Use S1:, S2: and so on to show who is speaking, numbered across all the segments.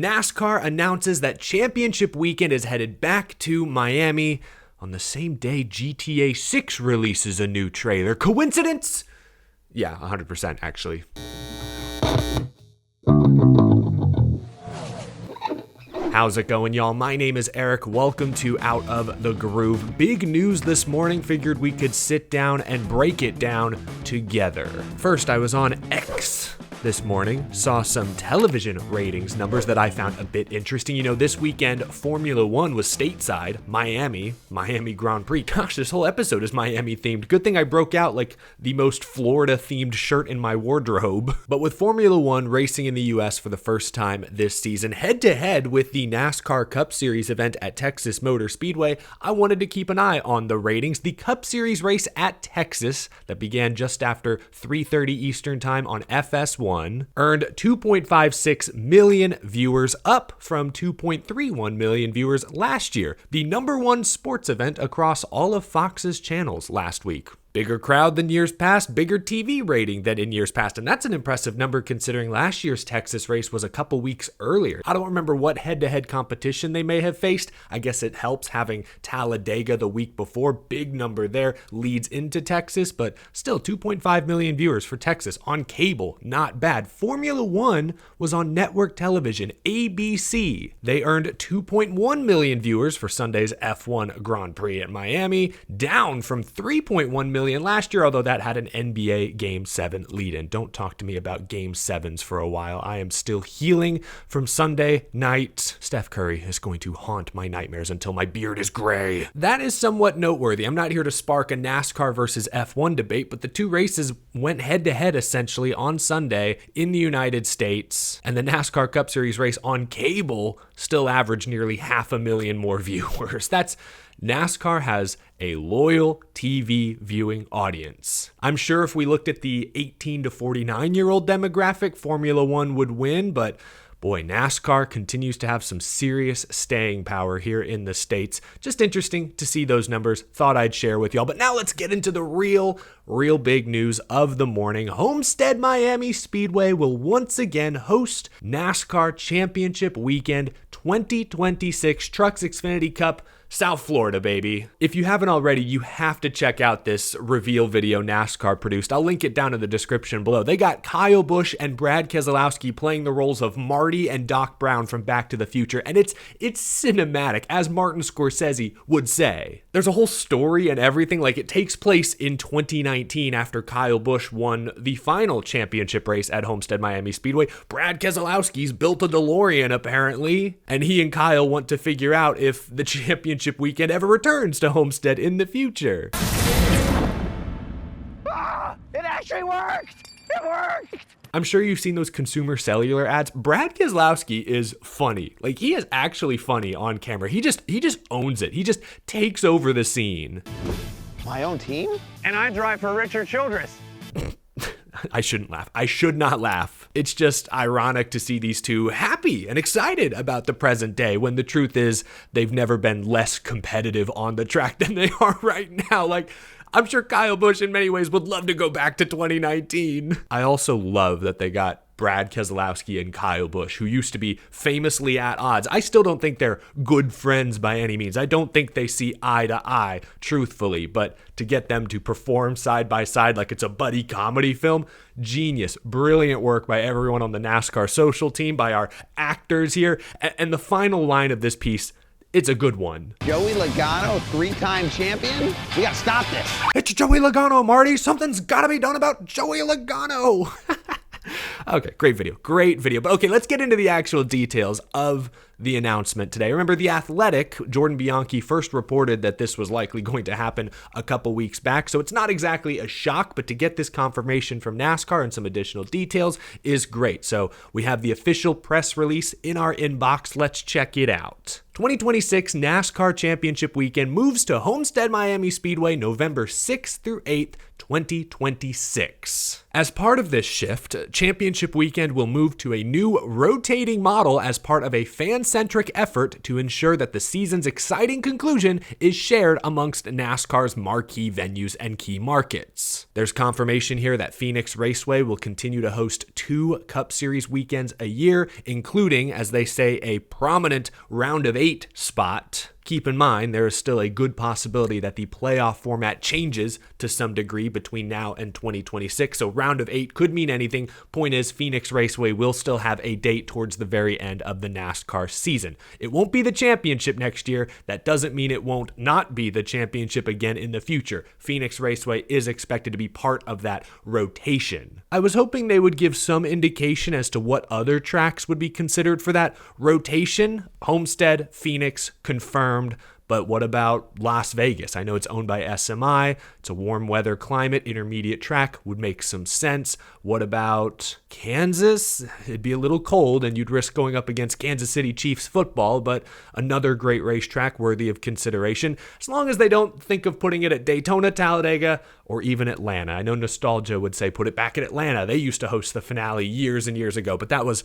S1: NASCAR announces that championship weekend is headed back to Miami on the same day GTA 6 releases a new trailer. Coincidence? Yeah, 100% actually. How's it going, y'all? My name is Eric. Welcome to Out of the Groove. Big news this morning. Figured we could sit down and break it down together. First, I was on X this morning, saw some television ratings numbers that I found a bit interesting. You know, this weekend, Formula One was stateside, Miami Grand Prix. Gosh, this whole episode is Miami themed. Good thing I broke out like the most Florida themed shirt in my wardrobe. But with Formula One racing in the US for the first time this season, head to head with the NASCAR Cup Series event at Texas Motor Speedway, I wanted to keep an eye on the ratings. The Cup Series race at Texas that began just after 3:30 Eastern time on FS1 earned 2.56 million viewers, up from 2.31 million viewers last year, the number one sports event across all of Fox's channels last week. Bigger crowd than years past, bigger TV rating than in years past, and that's an impressive number considering last year's Texas race was a couple weeks earlier. I don't remember what head-to-head competition they may have faced. I guess it helps having Talladega the week before. Big number there, leads into Texas, but still 2.5 million viewers for Texas on cable, not bad. Formula One was on network television, ABC. They earned 2.1 million viewers for Sunday's F1 Grand Prix at Miami, down from 3.1 million last year, although that had an NBA Game 7 lead-in. Don't talk to me about Game 7s for a while. I am still healing from Sunday night. Steph Curry is going to haunt my nightmares until my beard is gray. That is somewhat noteworthy. I'm not here to spark a NASCAR versus F1 debate, but the two races went head-to-head essentially on Sunday in the United States, and the NASCAR Cup Series race on cable still averaged nearly 500,000 more viewers. NASCAR has a loyal TV viewing audience. I'm sure if we looked at the 18 to 49-year-old demographic, Formula One would win, but boy, NASCAR continues to have some serious staying power here in the States. Just interesting to see those numbers. Thought I'd share with y'all. But now let's get into the real big news of the morning. Homestead Miami Speedway will once again host NASCAR Championship Weekend 2026 Trucks Xfinity Cup South Florida, baby. If you haven't already, you have to check out this reveal video NASCAR produced. I'll link it down in the description below. They got Kyle Busch and Brad Keselowski playing the roles of Marty and Doc Brown from Back to the Future, and it's cinematic, as Martin Scorsese would say. There's a whole story and everything. Like, it takes place in 2019 after Kyle Busch won the final championship race at Homestead Miami Speedway. Brad Keselowski's built a DeLorean, apparently, and he and Kyle want to figure out if the championship weekend ever returns to Homestead in the future.
S2: It actually worked! It worked!
S1: I'm sure you've seen those consumer cellular ads. Brad Keselowski is funny. Like, he is actually funny on camera. He just owns it. He just takes over the scene.
S2: My own team? And I drive for Richard Childress.
S1: I shouldn't laugh. I should not laugh. It's just ironic to see these two happy and excited about the present day when the truth is they've never been less competitive on the track than they are right now. Like, I'm sure Kyle Busch in many ways would love to go back to 2019. I also love that they got Brad Keselowski and Kyle Busch, who used to be famously at odds. I still don't think they're good friends by any means. I don't think they see eye to eye, truthfully, but to get them to perform side by side like it's a buddy comedy film, genius, brilliant work by everyone on the NASCAR social team, by our actors here. And the final line of this piece, it's a good one.
S2: Joey Logano, 3-time champion? We gotta stop this.
S1: It's Joey Logano, Marty. Something's gotta be done about Joey Logano. Okay, great video. But okay, let's get into the actual details of the announcement today. Remember, The Athletic, Jordan Bianchi first reported that this was likely going to happen a couple weeks back, so it's not exactly a shock, but to get this confirmation from NASCAR and some additional details is great. So we have the official press release in our inbox. Let's check it out. 2026 NASCAR Championship Weekend moves to Homestead Miami Speedway November 6th through 8th, 2026. As part of this shift, Championship Weekend will move to a new rotating model as part of a fan-centric effort to ensure that the season's exciting conclusion is shared amongst NASCAR's marquee venues and key markets. There's confirmation here that Phoenix Raceway will continue to host 2 Cup Series weekends a year, including, as they say, a prominent round of 8 spot. Keep in mind, there is still a good possibility that the playoff format changes to some degree between now and 2026, so round of 8 could mean anything. Point is, Phoenix Raceway will still have a date towards the very end of the NASCAR season. It won't be the championship next year. That doesn't mean it won't not be the championship again in the future. Phoenix Raceway is expected to be part of that rotation. I was hoping they would give some indication as to what other tracks would be considered for that rotation. Homestead, Phoenix, confirmed. But what about Las Vegas? I know it's owned by SMI. It's a warm weather climate, intermediate track would make some sense. What about Kansas? It'd be a little cold and you'd risk going up against Kansas City Chiefs football, but another great racetrack worthy of consideration, as long as they don't think of putting it at Daytona, Talladega, or even Atlanta. I know nostalgia would say put it back at Atlanta. They used to host the finale years and years ago, but that was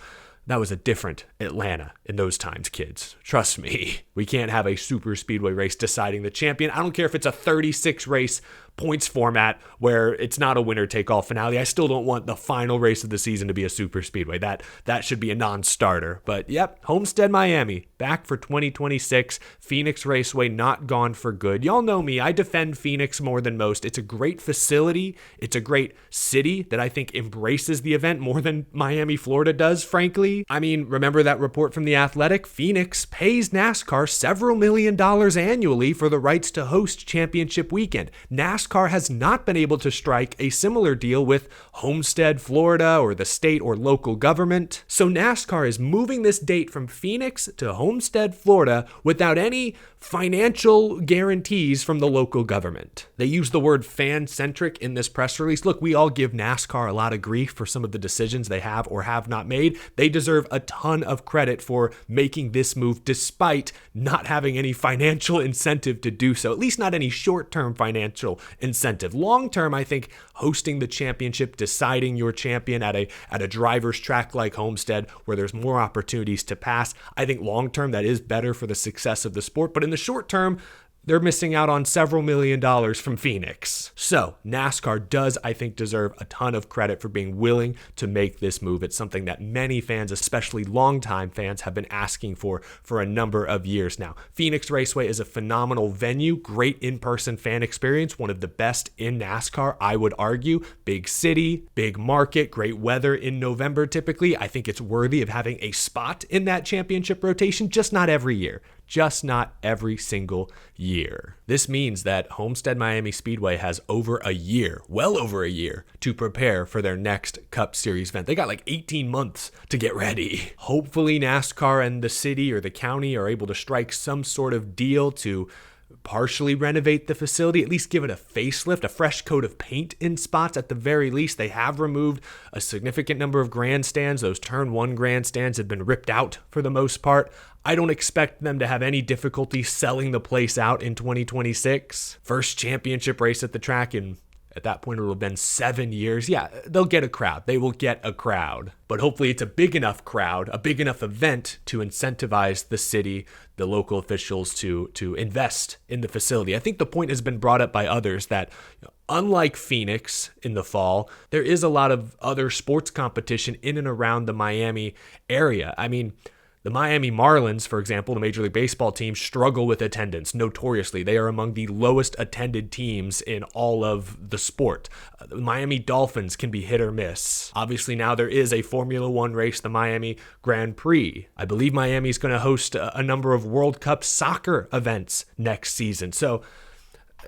S1: a different Atlanta in those times, kids. Trust me. We can't have a super speedway race deciding the champion. I don't care if it's a 36 race points format where it's not a winner-take-all finale. I still don't want the final race of the season to be a super speedway. That should be a non-starter. But yep, Homestead, Miami, back for 2026. Phoenix Raceway not gone for good. Y'all know me. I defend Phoenix more than most. It's a great facility. It's a great city that I think embraces the event more than Miami, Florida does, frankly. I mean, remember that report from The Athletic? Phoenix pays NASCAR several $1 million annually for the rights to host Championship Weekend. NASCAR has not been able to strike a similar deal with Homestead, Florida, or the state or local government. So NASCAR is moving this date from Phoenix to Homestead, Florida, without any financial guarantees from the local government. They use the word fan-centric in this press release. Look, we all give NASCAR a lot of grief for some of the decisions they have or have not made. They deserve a ton of credit for making this move despite not having any financial incentive to do so, at least not any short-term financial incentive. Long-term, I think hosting the championship, deciding your champion at a driver's track like Homestead where there's more opportunities to pass, I think long-term that is better for the success of the sport. But in the short term, they're missing out on several $1 million from Phoenix. So NASCAR does, I think, deserve a ton of credit for being willing to make this move. It's something that many fans, especially longtime fans, have been asking for a number of years now. Phoenix Raceway is a phenomenal venue, great in-person fan experience, one of the best in NASCAR, I would argue. Big city, big market, great weather in November typically. I think it's worthy of having a spot in that championship rotation, just not every year. Just not every single year. This means that Homestead Miami Speedway has over a year, well over a year, to prepare for their next Cup Series event. They got like 18 months to get ready. Hopefully NASCAR and the city or the county are able to strike some sort of deal to partially renovate the facility, at least give it a facelift, a fresh coat of paint in spots at the very least. They have removed a significant number of grandstands. Those Turn 1 grandstands have been ripped out for the most part. I don't expect them to have any difficulty selling the place out in 2026. First championship race at the track in, at that point, it'll have been 7 years. Yeah, they'll get a crowd. They will get a crowd. But hopefully it's a big enough crowd, a big enough event to incentivize the city, the local officials to invest in the facility. I think the point has been brought up by others that unlike Phoenix in the fall, there is a lot of other sports competition in and around the Miami area. I mean, the Miami Marlins, for example, the Major League Baseball team, struggle with attendance notoriously. They are among the lowest attended teams in all of the sport. The Miami Dolphins can be hit or miss. Obviously, now there is a Formula One race, the Miami Grand Prix. I believe Miami is going to host a number of World Cup soccer events next season. So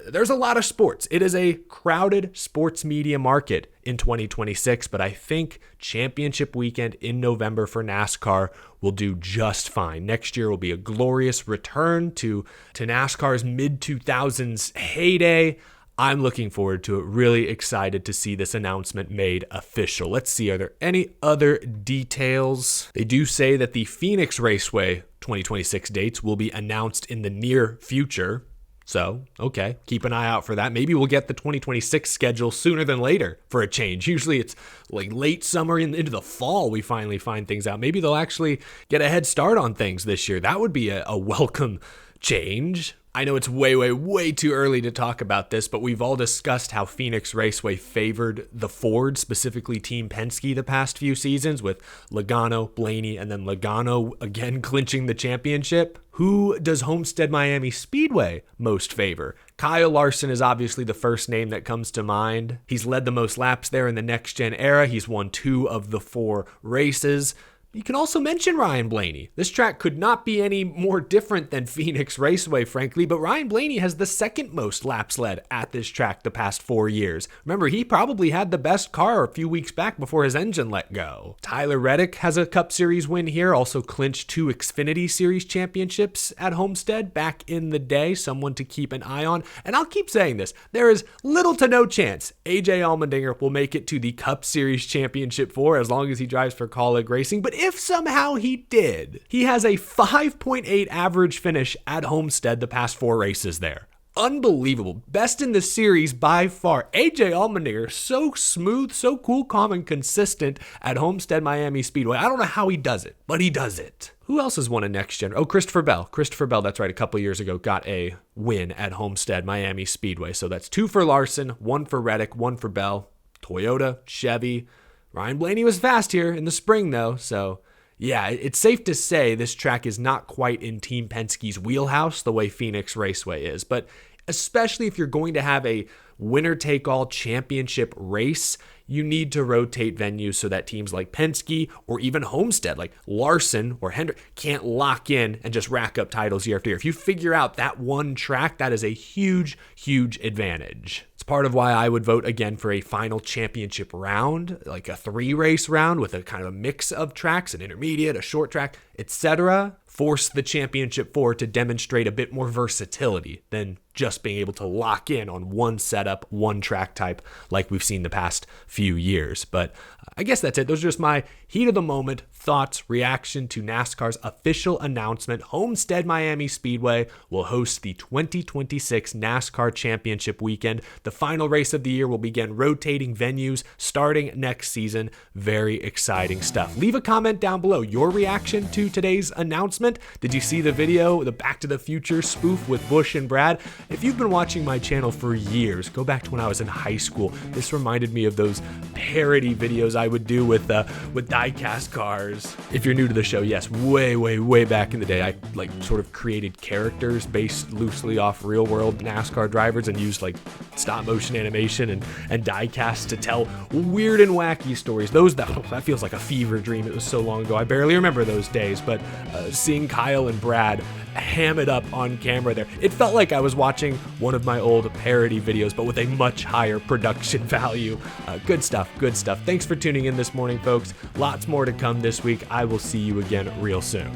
S1: there's a lot of sports. It is a crowded sports media market in 2026, but I think Championship Weekend in November for NASCAR will do just fine. Next year will be a glorious return to NASCAR's mid-2000s heyday. I'm looking forward to it. Really excited to see this announcement made official. Let's see, are there any other details? They do say that the Phoenix Raceway 2026 dates will be announced in the near future. So, okay, keep an eye out for that. Maybe we'll get the 2026 schedule sooner than later for a change. Usually it's like late summer into the fall we finally find things out. Maybe they'll actually get a head start on things this year. That would be a welcome change. I know it's way too early to talk about this, but we've all discussed how Phoenix Raceway favored the Ford, specifically Team Penske, the past few seasons, with Logano, Blaney, and then Logano again clinching the championship. Who does Homestead Miami Speedway most favor? Kyle Larson is obviously the first name that comes to mind. He's led the most laps there in the next-gen era. He's won 2 of the 4 races. You can also mention Ryan Blaney. This track could not be any more different than Phoenix Raceway, frankly, but Ryan Blaney has the second most laps led at this track the past 4 years. Remember, he probably had the best car a few weeks back before his engine let go. Tyler Reddick has a Cup Series win here, also clinched 2 Xfinity Series championships at Homestead back in the day, someone to keep an eye on. And I'll keep saying this, there is little to no chance AJ Allmendinger will make it to the Cup Series championship 4 as long as he drives for Colleague Racing, but if somehow he did, he has a 5.8 average finish at Homestead the past 4 races there. Unbelievable. Best in the series by far. AJ Allmendinger, so smooth, so cool, calm, and consistent at Homestead Miami Speedway. I don't know how he does it, but he does it. Who else has won a next gen? Oh, Christopher Bell. Christopher Bell, that's right, a couple years ago, got a win at Homestead Miami Speedway. So that's 2 for Larson, 1 for Reddick, 1 for Bell. Toyota, Chevy. Ryan Blaney was fast here in the spring, though, so yeah, it's safe to say this track is not quite in Team Penske's wheelhouse the way Phoenix Raceway is, but especially if you're going to have a winner-take-all championship race, you need to rotate venues so that teams like Penske or even Homestead, like Larson or Hendrick, can't lock in and just rack up titles year after year. If you figure out that one track, that is a huge advantage. It's part of why I would vote again for a final championship round, like a 3-race round with a kind of a mix of tracks, an intermediate, a short track, etc. Force the championship 4 to demonstrate a bit more versatility than just being able to lock in on one setup, one track type like we've seen the past few years. But I guess that's it. Those are just my heat of the moment thoughts, reaction to NASCAR's official announcement. Homestead Miami Speedway will host the 2026 NASCAR Championship weekend. The final race of the year will begin rotating venues starting next season. Very exciting stuff. Leave a comment down below. Your reaction to today's announcement. Did you see the video, the Back to the Future spoof with Bush and Brad? If you've been watching my channel for years, go back to when I was in high school. This reminded me of those parody videos I would do with die-cast cars. If you're new to the show, yes, way back in the day, I sort of created characters based loosely off real-world NASCAR drivers and used stop-motion animation and die-cast to tell weird and wacky stories. That feels like a fever dream. It was so long ago. I barely remember those days, but seeing Kyle and Brad ham it up on camera there, it felt like I was watching one of my old parody videos, but with a much higher production value. Good stuff. Thanks for tuning in this morning, folks. Lots more to come this week. I will see you again real soon.